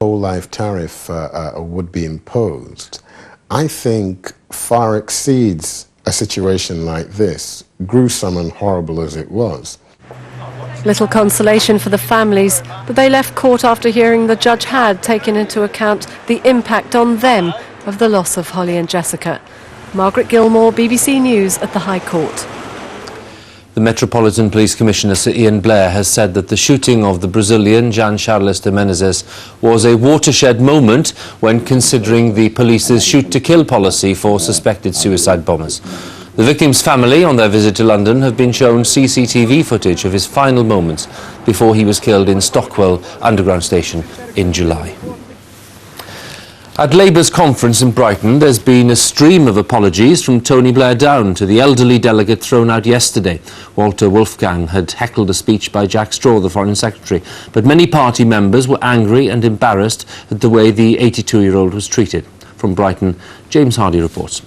whole-life tariff would be imposed, I think far exceeds a situation like this, gruesome and horrible as it was. Little consolation for the families, but they left court after hearing the judge had taken into account the impact on them of the loss of Holly and Jessica. Margaret Gilmore, BBC News at the High Court. The Metropolitan Police Commissioner, Sir Ian Blair, has said that the shooting of the Brazilian Jean Charles de Menezes was a watershed moment when considering the police's shoot-to-kill policy for suspected suicide bombers. The victim's family, on their visit to London, have been shown CCTV footage of his final moments before he was killed in Stockwell Underground Station in July. At Labour's conference in Brighton, there's been a stream of apologies from Tony Blair down to the elderly delegate thrown out yesterday. Walter Wolfgang had heckled a speech by Jack Straw, the Foreign Secretary, but many party members were angry and embarrassed at the way the 82-year-old was treated. From Brighton, James Hardy reports.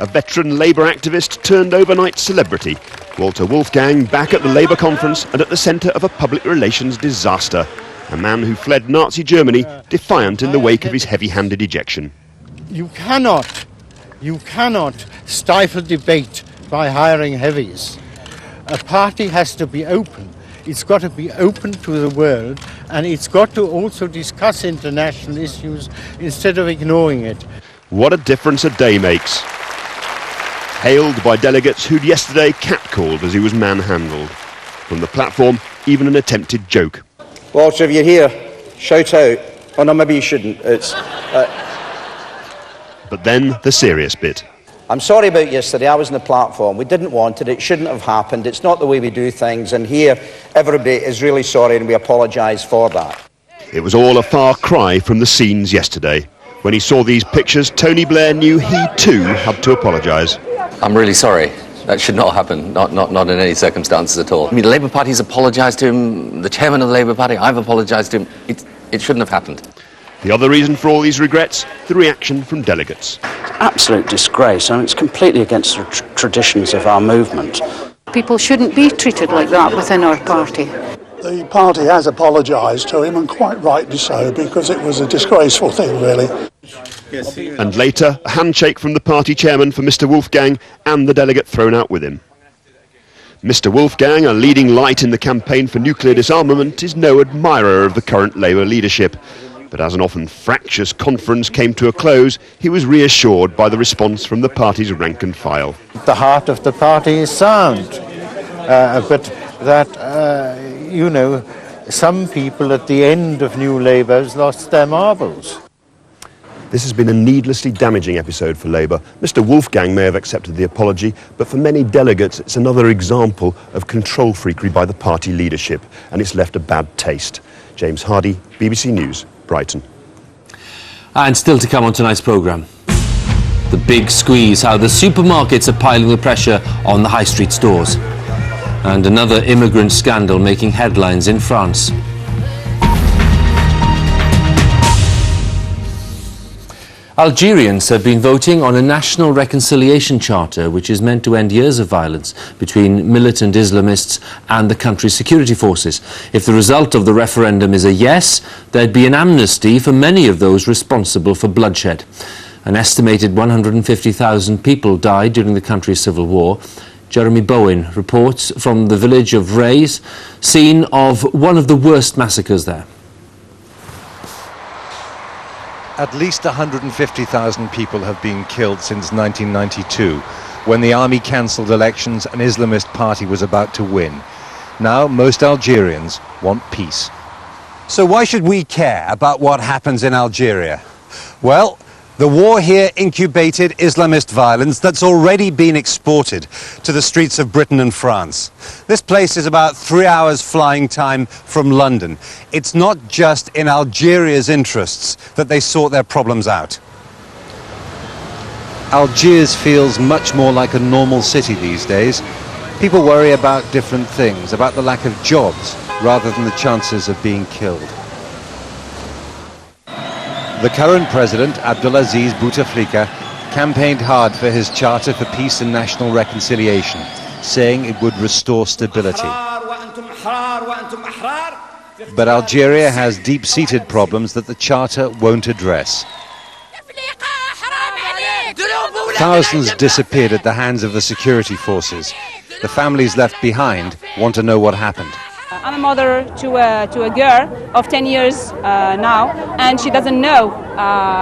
A veteran Labour activist turned overnight celebrity. Walter Wolfgang back at the Labour conference and at the centre of a public relations disaster. A man who fled Nazi Germany, defiant in the wake of his heavy-handed ejection. You cannot stifle debate by hiring heavies. A party has to be open. It's got to be open to the world, and it's got to also discuss international issues instead of ignoring it. What a difference a day makes. Hailed by delegates who'd yesterday catcalled as he was manhandled. From the platform, even an attempted joke. Walter, if you're here, shout out. Oh no, maybe you shouldn't. But then the serious bit. I'm sorry about yesterday. I was on the platform. We didn't want it. It shouldn't have happened. It's not the way we do things. And here, everybody is really sorry, and we apologise for that. It was all a far cry from the scenes yesterday. When he saw these pictures, Tony Blair knew he too had to apologise. I'm really sorry. That should not happen, not in any circumstances at all. I mean, the Labour Party's apologised to him, the chairman of the Labour Party, I've apologised to him. It shouldn't have happened. The other reason for all these regrets, the reaction from delegates. Absolute disgrace, and it's completely against the traditions of our movement. People shouldn't be treated like that within our party. The party has apologised to him, and quite rightly so, because it was a disgraceful thing, really. And later, a handshake from the party chairman for Mr Wolfgang and the delegate thrown out with him. Mr Wolfgang, a leading light in the campaign for nuclear disarmament, is no admirer of the current Labour leadership. But as an often fractious conference came to a close, he was reassured by the response from the party's rank and file. The heart of the party is sound, but that, some people at the end of New Labour has lost their marbles. This has been a needlessly damaging episode for Labour. Mr Wolfgang may have accepted the apology, but for many delegates it's another example of control freakery by the party leadership, and it's left a bad taste. James Hardy, BBC News, Brighton. And still to come on tonight's programme. The big squeeze, how the supermarkets are piling the pressure on the high street stores. And another immigrant scandal making headlines in France. Algerians have been voting on a national reconciliation charter which is meant to end years of violence between militant Islamists and the country's security forces. If the result of the referendum is a yes, there'd be an amnesty for many of those responsible for bloodshed. An estimated 150,000 people died during the country's civil war. Jeremy Bowen reports from the village of Reis, scene of one of the worst massacres there. At least 150,000 people have been killed since 1992, when the army cancelled elections an Islamist party was about to win. Now most Algerians want peace. So why should we care about what happens in Algeria? Well, the war here incubated Islamist violence that's already been exported to the streets of Britain and France. This place is about 3 hours flying time from London. It's not just in Algeria's interests that they sort their problems out. Algiers feels much more like a normal city these days. People worry about different things, about the lack of jobs, rather than the chances of being killed. The current president, Abdelaziz Bouteflika, campaigned hard for his charter for peace and national reconciliation, saying it would restore stability. But Algeria has deep-seated problems that the Charter won't address. Thousands disappeared at the hands of the security forces. The families left behind want to know what happened. I'm a mother to a girl of 10 years now, and she doesn't know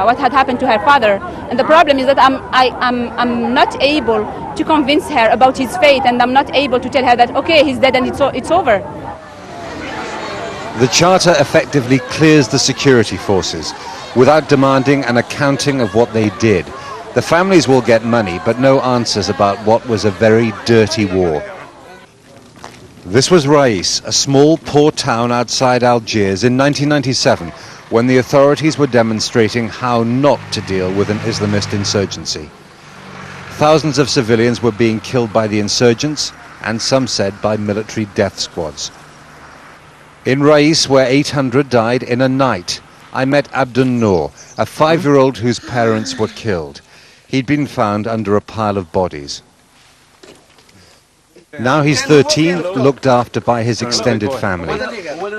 what had happened to her father. And the problem is that I'm not able to convince her about his fate, and I'm not able to tell her that, okay, he's dead and it's over. The Charter effectively clears the security forces without demanding an accounting of what they did. The families will get money, but no answers about what was a very dirty war. This was Rais, a small, poor town outside Algiers in 1997, when the authorities were demonstrating how not to deal with an Islamist insurgency. Thousands of civilians were being killed by the insurgents, and some said by military death squads. In Rais, where 800 died in a night, I met Abdun Noor, a 5-year-old whose parents were killed. He'd been found under a pile of bodies. Now he's 13, looked after by his extended family.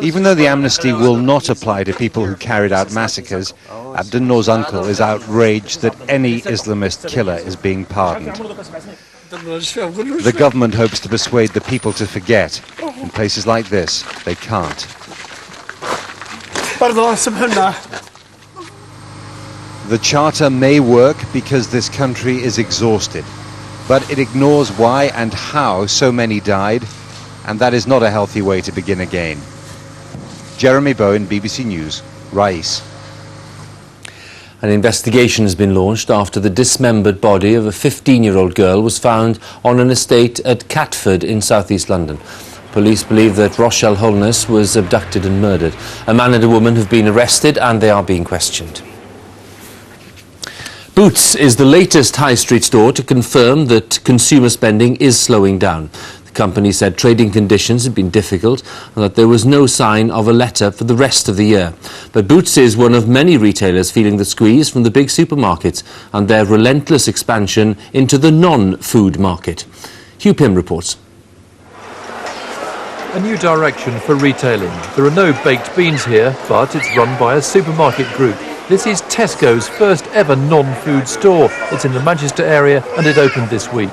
Even though the amnesty will not apply to people who carried out massacres, Abdun Noor's uncle is outraged that any Islamist killer is being pardoned. The government hopes to persuade the people to forget. In places like this, they can't. The Charter may work because this country is exhausted, but it ignores why and how so many died, and that is not a healthy way to begin again. Jeremy Bowen, BBC News, Rais. An investigation has been launched after the dismembered body of a 15-year-old girl was found on an estate at Catford in southeast London. Police believe that Rochelle Holness was abducted and murdered. A man and a woman have been arrested and they are being questioned. Boots is the latest high street store to confirm that consumer spending is slowing down. The company said trading conditions had been difficult and that there was no sign of a letter for the rest of the year. But Boots is one of many retailers feeling the squeeze from the big supermarkets and their relentless expansion into the non-food market. Hugh Pym reports. A new direction for retailing. There are no baked beans here, but it's run by a supermarket group. This is Tesco's first ever non-food store. It's in the Manchester area and it opened this week.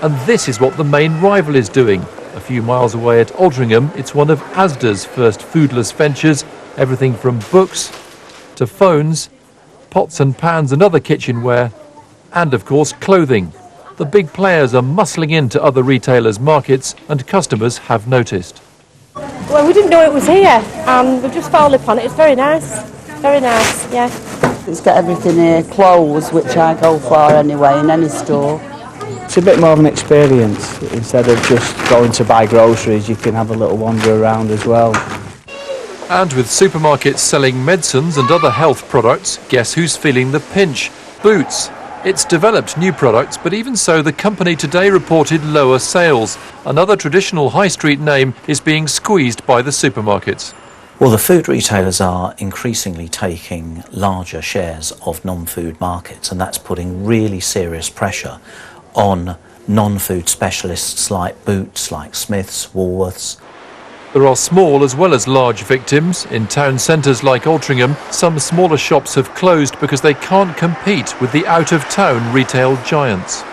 And this is what the main rival is doing. A few miles away at Aldringham, it's one of Asda's first foodless ventures. Everything from books to phones, pots and pans and other kitchenware, and of course clothing. The big players are muscling into other retailers' markets and customers have noticed. Well, we didn't know it was here and we've just fallen upon it. It's very nice. Very nice, yeah. It's got everything here, clothes, which I go for anyway, in any store. It's a bit more of an experience. Instead of just going to buy groceries, you can have a little wander around as well. And with supermarkets selling medicines and other health products, guess who's feeling the pinch? Boots. It's developed new products, but even so, the company today reported lower sales. Another traditional high street name is being squeezed by the supermarkets. Well, the food retailers are increasingly taking larger shares of non-food markets, and that's putting really serious pressure on non-food specialists like Boots, like Smiths, Woolworths. There are small as well as large victims. In town centres like Altrincham, some smaller shops have closed because they can't compete with the out-of-town retail giants.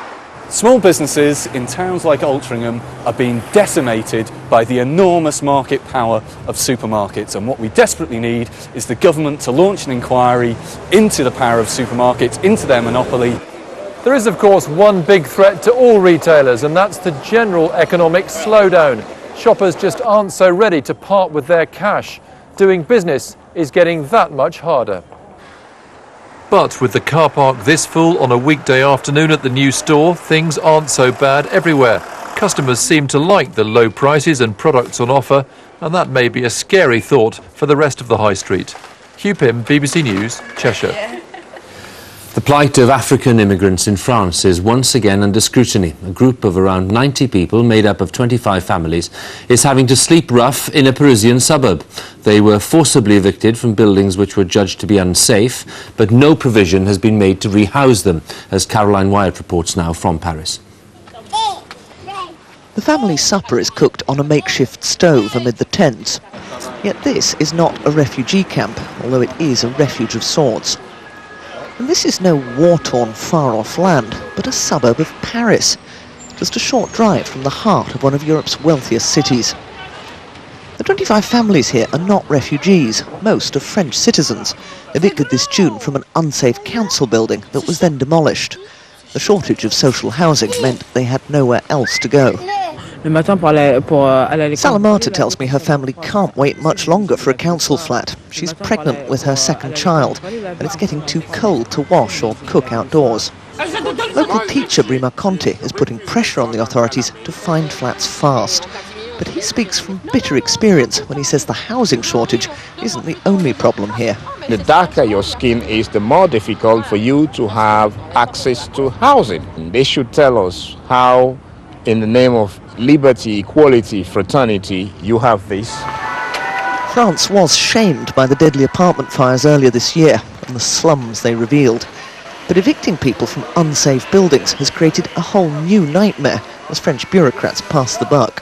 Small businesses in towns like Altrincham are being decimated by the enormous market power of supermarkets, and what we desperately need is the government to launch an inquiry into the power of supermarkets, into their monopoly. There is of course one big threat to all retailers, and that's the general economic slowdown. Shoppers just aren't so ready to part with their cash. Doing business is getting that much harder. But with the car park this full on a weekday afternoon at the new store, things aren't so bad everywhere. Customers seem to like the low prices and products on offer, and that may be a scary thought for the rest of the high street. Hugh Pym, BBC News, Cheshire. The plight of African immigrants in France is once again under scrutiny. A group of around 90 people, made up of 25 families, is having to sleep rough in a Parisian suburb. They were forcibly evicted from buildings which were judged to be unsafe, but no provision has been made to rehouse them, as Caroline Wyatt reports now from Paris. The family supper is cooked on a makeshift stove amid the tents. Yet this is not a refugee camp, although it is a refuge of sorts. And this is no war-torn, far-off land, but a suburb of Paris, just a short drive from the heart of one of Europe's wealthiest cities. The 25 families here are not refugees, most are French citizens, evicted this June from an unsafe council building that was then demolished. The shortage of social housing meant they had nowhere else to go. Salamata tells me her family can't wait much longer for a council flat. She's pregnant with her second child, and it's getting too cold to wash or cook outdoors. Local teacher Brima Conte is putting pressure on the authorities to find flats fast. But he speaks from bitter experience when he says the housing shortage isn't the only problem here. The darker your skin is, the more difficult for you to have access to housing. They should tell us how, in the name of liberty, equality, fraternity, you have this. France was shamed by the deadly apartment fires earlier this year and the slums they revealed. But evicting people from unsafe buildings has created a whole new nightmare as French bureaucrats pass the buck.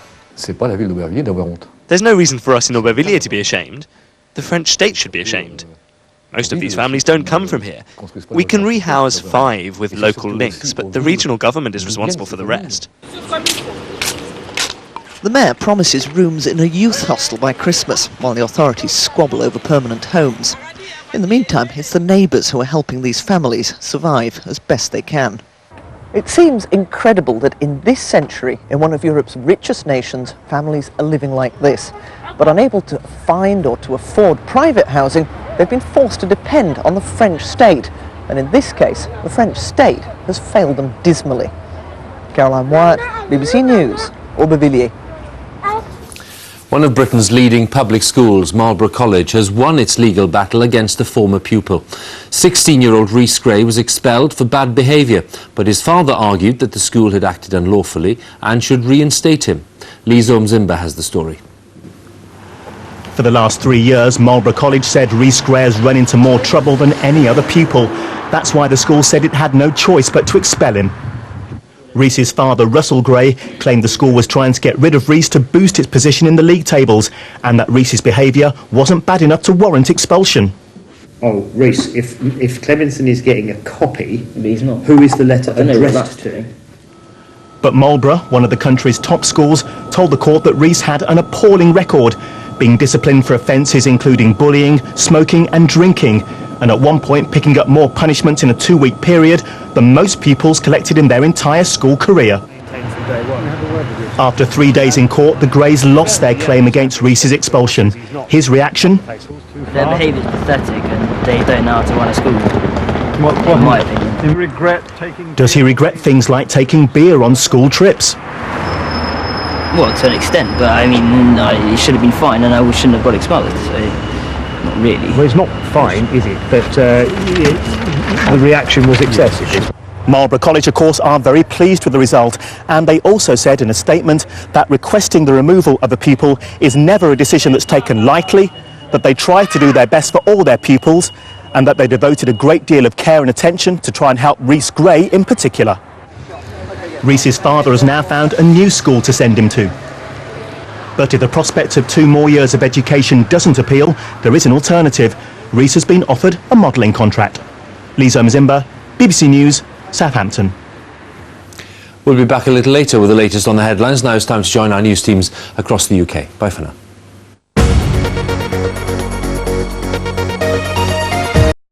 There's no reason for us in Aubervilliers to be ashamed. The French state should be ashamed. Most of these families don't come from here. We can rehouse 5 with local links, but the regional government is responsible for the rest. The mayor promises rooms in a youth hostel by Christmas, while the authorities squabble over permanent homes. In the meantime, it's the neighbours who are helping these families survive as best they can. It seems incredible that in this century, in one of Europe's richest nations, families are living like this. But unable to find or to afford private housing, they've been forced to depend on the French state. And in this case, the French state has failed them dismally. Caroline Wyatt, BBC News, Aubervilliers. One of Britain's leading public schools, Marlborough College, has won its legal battle against a former pupil. 16-year-old Rhys Gray was expelled for bad behaviour, but his father argued that the school had acted unlawfully and should reinstate him. Lizo Mzimba has the story. For the last 3 years, Marlborough College said Rhys Gray has run into more trouble than any other pupil. That's why the school said it had no choice but to expel him. Rhys's father, Russell Gray, claimed the school was trying to get rid of Rhys to boost its position in the league tables, and that Rhys's behaviour wasn't bad enough to warrant expulsion. Oh, Rhys, if Clevinson is getting a copy, he's not. Who is the letter addressed to? But Marlborough, one of the country's top schools, told the court that Rhys had an appalling record, being disciplined for offences including bullying, smoking and drinking, and at one point picking up more punishment in a 2-week period than most pupils collected in their entire school career. After 3 days in court, the Greys lost their claim against Rhys's expulsion. His reaction? Their behaviour is pathetic and they don't know how to run a school. In my opinion. Does he regret things like taking beer on school trips? Well, to an extent, but I mean, it should have been fine and I shouldn't have got expelled, so not really. Well, it's not fine, is it? But the reaction was excessive. Marlborough College, of course, are very pleased with the result, and they also said in a statement that requesting the removal of a pupil is never a decision that's taken lightly, that they try to do their best for all their pupils, and that they devoted a great deal of care and attention to try and help Rhys Gray in particular. Rhys's father has now found a new school to send him to. But if the prospect of 2 more years of education doesn't appeal, there is an alternative. Rhys has been offered a modelling contract. Lizo Mzimba, BBC News, Southampton. We'll be back a little later with the latest on the headlines. Now it's time to join our news teams across the UK. Bye for now.